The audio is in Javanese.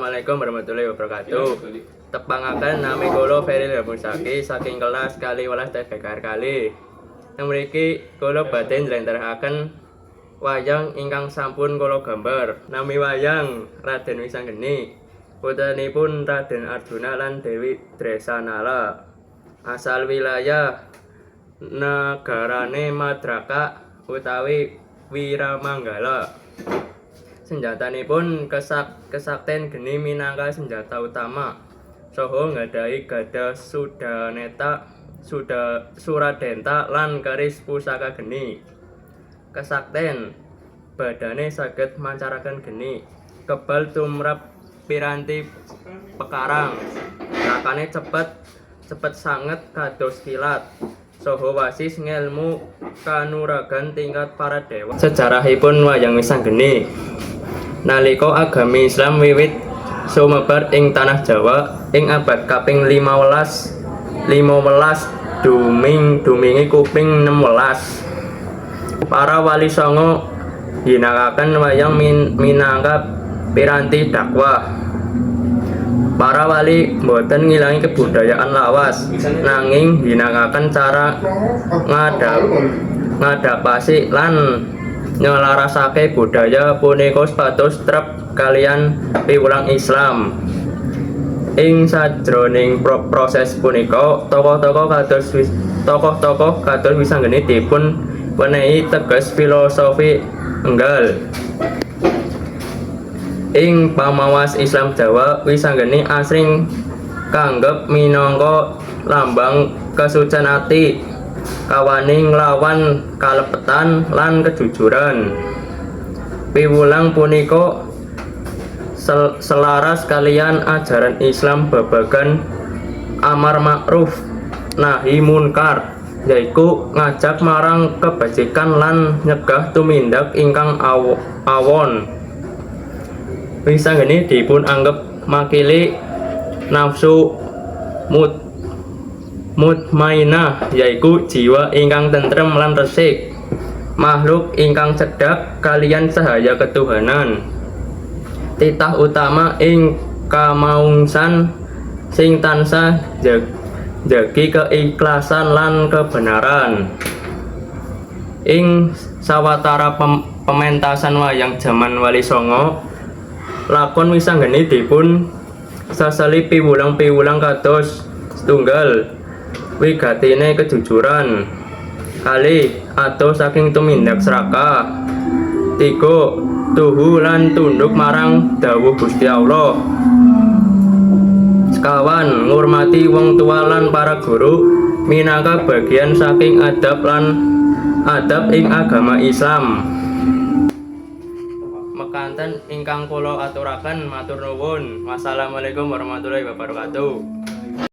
Assalamualaikum warahmatullahi wabarakatuh. Tepangaken nami kula Feril Musaki saking kelas kali welas TBK kali. Yang mriki kula badhe njlentrehake wayang ingkang sampun kula gambar. Nami wayang Raden Wisanggeni. Putranipun Raden Arjuna lan Dewi Dresanala. Asal wilayah negarane Madraka utawi Wiramanggala. Senjatanipun kesakten geni minangka senjata utama. Saha nggadahi gada suradenta lan keris pusaka geni. Kesakten badane saged mancaraken geni. Kebal tumrap piranti pekarang. Rakane cepet sanget kados kilat. Saha wasis ngelmu kanuragan tingkat para dewa. Sejarahipun wayang Wisanggeni. Nalika agami Islam wiwit sumebar ing tanah Jawa ing abad kaping 15 dumingi kuping 16. Para wali songo ginakaken wayang minangka piranti dakwah. Para wali boten ngilangi kebudayaan lawas, nanging ginakaken cara ngadaptasi lan nyelarasake budaya punika supados trep kaliyan piwulang Islam. Ing sajroning proses punika tokoh-tokoh kados Wisanggeni dipun wenehi teges filosofi enggal. Ing pamawas Islam Jawa, Wisanggeni asring kaanggep minangka lambang kesucian ati, kawani nglawan kalepetan lan kejujuran. Piwulang punika selaras kaliyan ajaran Islam babagan amar ma'ruf nahi munkar, yaiku ngajak marang kebajikan lan nyegah tumindak ingkang awon. Wisanggeni dipun anggep makili nafsu mutmainah, yaiku jiwa ingkang tentrem lan resik, makhluk ingkang cedhak kaliyan cahaya ketuhanan. Titah utama ing kamaungsan sing tansah jagi keikhlasan lan kebenaran. Ing sawatara pementasan wayang jaman Wali Songo, lakon Wisanggeni dipun sasali piwulang kados setunggal wigatine kejujuran, kali adoh saking tumindak serakah, 3 tuhu lan tunduk marang dawuh Gusti Allah, sekawan ngurmati wong tua lan para guru minangka bagian saking adab ing agama Islam. Mekanten ingkang kula aturaken, matur nuwun. Wassalamualaikum warahmatullahi wabarakatuh.